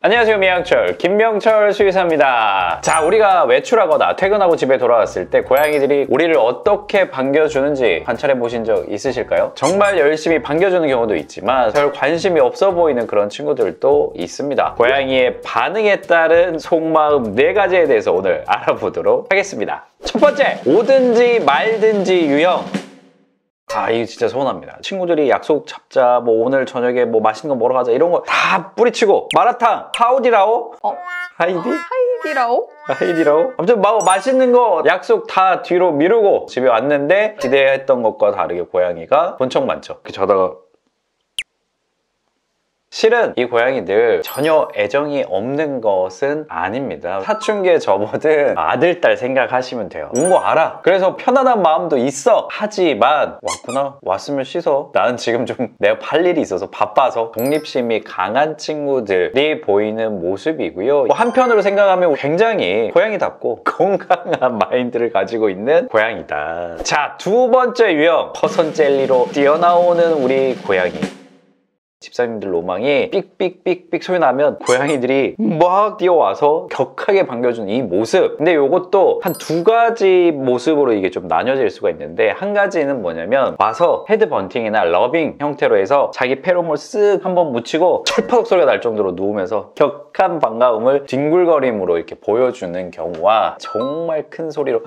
안녕하세요, 미양철 김명철 수의사입니다. 자, 우리가 외출하거나 퇴근하고 집에 돌아왔을 때 고양이들이 우리를 어떻게 반겨주는지 관찰해 보신 적 있으실까요? 정말 열심히 반겨주는 경우도 있지만 별 관심이 없어 보이는 그런 친구들도 있습니다. 고양이의 반응에 따른 속마음 4가지에 대해서 오늘 알아보도록 하겠습니다. 첫 번째, 오든지 말든지 유형. 이거 진짜 서운합니다. 친구들이 약속 잡자, 오늘 저녁에 맛있는 거 먹으러 가자 이런 거 다 뿌리치고 마라탕, 하우디라오? 하이디라오? 하이디라오? 아무튼 맛있는 거 약속 다 뒤로 미루고 집에 왔는데 기대했던 것과 다르게 고양이가 본청만청 이렇게 자다가 실은 이 고양이들 전혀 애정이 없는 것은 아닙니다. 사춘기에 접어든 아들, 딸 생각하시면 돼요. 온 거 알아. 그래서 편안한 마음도 있어. 하지만 왔구나. 왔으면 씻어. 나는 지금 좀 내가 할 일이 있어서 바빠서. 독립심이 강한 친구들이 보이는 모습이고요. 한편으로 생각하면 굉장히 고양이답고 건강한 마인드를 가지고 있는 고양이다. 자, 두 번째 유형. 퍼선 젤리로 뛰어나오는 우리 고양이. 집사님들 로망이 삑삑삑삑 소리 나면 고양이들이 막 뛰어와서 격하게 반겨주는 이 모습. 근데 이것도 한 2가지 모습으로 이게 좀 나뉘어질 수가 있는데, 한 가지는 뭐냐면 와서 헤드 번팅이나 러빙 형태로 해서 자기 페로몬 쓱 한번 묻히고 철파덕 소리가 날 정도로 누우면서 격한 반가움을 뒹굴거림으로 이렇게 보여주는 경우와 정말 큰 소리로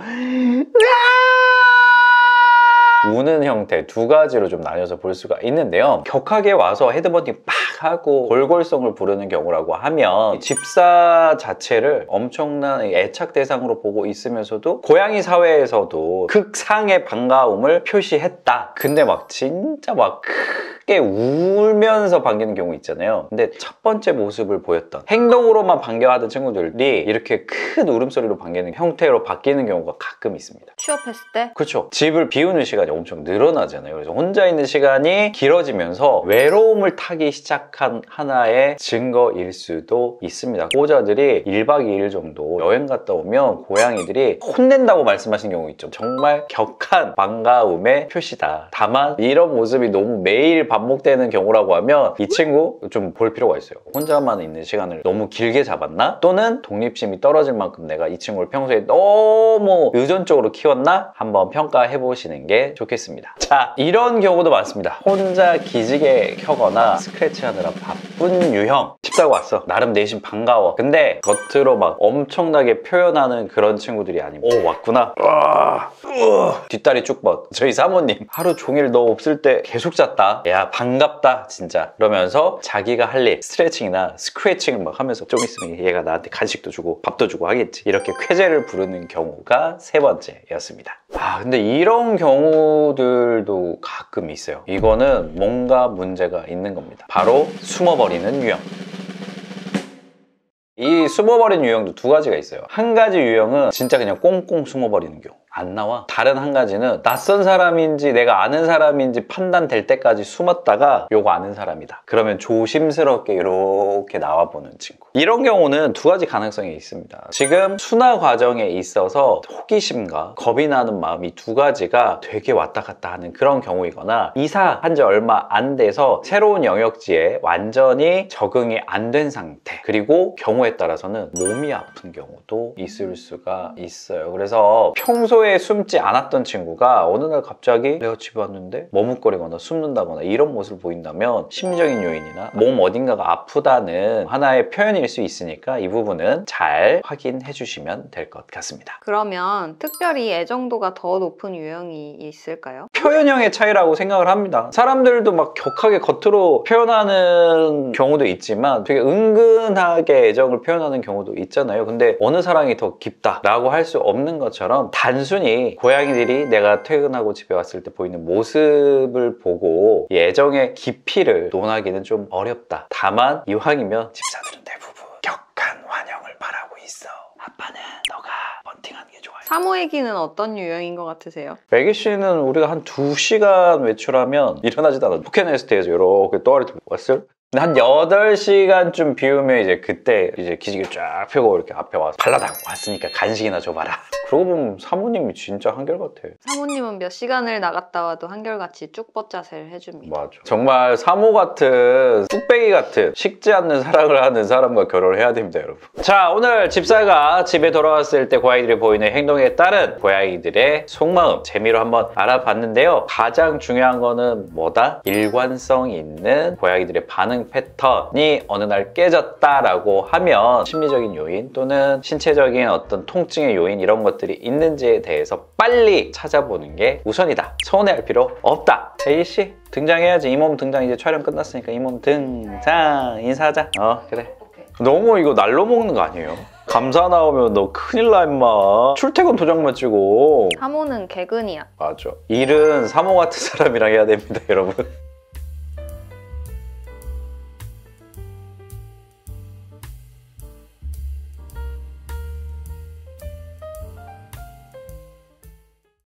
우는 형태 2가지로 좀 나뉘어서 볼 수가 있는데요. 격하게 와서 헤드버팅 팍 하고 골골성을 부르는 경우라고 하면 집사 자체를 엄청난 애착 대상으로 보고 있으면서도 고양이 사회에서도 극상의 반가움을 표시했다. 근데 진짜 크게 울면서 반기는 경우 있잖아요. 근데 첫 번째 모습을 보였던 행동으로만 반겨하던 친구들이 이렇게 큰 울음소리로 반기는 형태로 바뀌는 경우가 가끔 있습니다. 취업했을 때? 그렇죠. 집을 비우는 시간이 엄청 늘어나잖아요. 그래서 혼자 있는 시간이 길어지면서 외로움을 타기 시작한 하나의 증거일 수도 있습니다. 보호자들이 1박 2일 정도 여행 갔다 오면 고양이들이 혼낸다고 말씀하신 경우 있죠. 정말 격한 반가움의 표시다. 다만 이런 모습이 너무 매일 반복되는 경우라고 하면 이 친구 좀 볼 필요가 있어요. 혼자만 있는 시간을 너무 길게 잡았나? 또는 독립심이 떨어질 만큼 내가 이 친구를 평소에 너무 의존적으로 키웠나? 한번 평가해 보시는 게 좋겠습니다. 자, 이런 경우도 많습니다. 혼자 기지개 켜거나 스크래치 하느라 바쁜 유형. 집 사고 왔어. 나름 내심 반가워. 근데 겉으로 엄청나게 표현하는 그런 친구들이 아닙니다. 오, 왔구나. 뒷다리 쭉 뻗. 저희 사모님 하루 종일 너 없을 때 계속 잤다. 야, 반갑다 진짜. 그러면서 자기가 할 일 스트레칭이나 스크래칭을 하면서 좀 있으면 얘가 나한테 간식도 주고 밥도 주고 하겠지. 이렇게 쾌재를 부르는 경우가 3번째였습니다. 근데 이런 경우들도 가끔 있어요. 이거는 뭔가 문제가 있는 겁니다. 바로 숨어버리는 유형. 이 숨어버리는 유형도 2가지가 있어요. 한 가지 유형은 진짜 그냥 꽁꽁 숨어버리는 경우. 안 나와. 다른 한 가지는 낯선 사람인지 내가 아는 사람인지 판단될 때까지 숨었다가 요거 아는 사람이다. 그러면 조심스럽게 이렇게 나와보는 친구. 이런 경우는 2가지 가능성이 있습니다. 지금 순화 과정에 있어서 호기심과 겁이 나는 마음 이 2가지가 되게 왔다 갔다 하는 그런 경우이거나, 이사한 지 얼마 안 돼서 새로운 영역지에 완전히 적응이 안 된 상태, 그리고 경우에 따라서는 몸이 아픈 경우도 있을 수가 있어요. 그래서 평소에 숨지 않았던 친구가 어느 날 갑자기 내가 집에 왔는데 머뭇거리거나 숨는다거나 이런 모습을 보인다면 심리적인 요인이나 몸 어딘가가 아프다는 하나의 표현일 수 있으니까 이 부분은 잘 확인해 주시면 될 것 같습니다. 그러면 특별히 애정도가 더 높은 유형이 있을까요? 표현형의 차이라고 생각을 합니다. 사람들도 격하게 겉으로 표현하는 경우도 있지만 되게 은근하게 애정을 표현하는 경우도 있잖아요. 근데 어느 사랑이 더 깊다라고 할 수 없는 것처럼 단순히 고양이들이 내가 퇴근하고 집에 왔을 때 보이는 모습을 보고 이 애정의 깊이를 논하기는 좀 어렵다. 다만 이왕이면 집사들은 대부분 격한 환영을 바라고 있어. 아빠는 너가 번팅하는 게 좋아요. 사모애기는 어떤 유형인 것 같으세요? 애기 씨는 우리가 한 2시간 외출하면 일어나지도 않아. 포켓네스트에서 이렇게 또아리 들고 왔을? 한 8시간쯤 비우면 이제 그때 이제 기지개 쫙 펴고 이렇게 앞에 와서 발라당 왔으니까 간식이나 줘봐라. 그러고 보면 사모님이 진짜 한결같아. 사모님은 몇 시간을 나갔다 와도 한결같이 쭉 뻗자세를 해줍니다. 맞아. 정말 사모 같은 뚝배기 같은 식지 않는 사랑을 하는 사람과 결혼을 해야 됩니다, 여러분. 자, 오늘 집사가 집에 돌아왔을 때 고양이들이 보이는 행동에 따른 고양이들의 속마음 재미로 한번 알아봤는데요. 가장 중요한 거는 뭐다? 일관성 있는 고양이들의 반응 패턴이 어느 날 깨졌다라고 하면 심리적인 요인 또는 신체적인 어떤 통증의 요인 이런 것들이 있는지에 대해서 빨리 찾아보는 게 우선이다. 서운해할 필요 없다. 혜희씨 등장해야지. 이 몸 등장. 이제 촬영 끝났으니까 이 몸 등장. 인사하자. 그래. 너무 이거 날로 먹는 거 아니에요? 감사 나오면 너 큰일 나 임마. 출퇴근 도장만 찍고. 사모는 개근이야. 맞아. 일은 사모 같은 사람이랑 해야 됩니다, 여러분.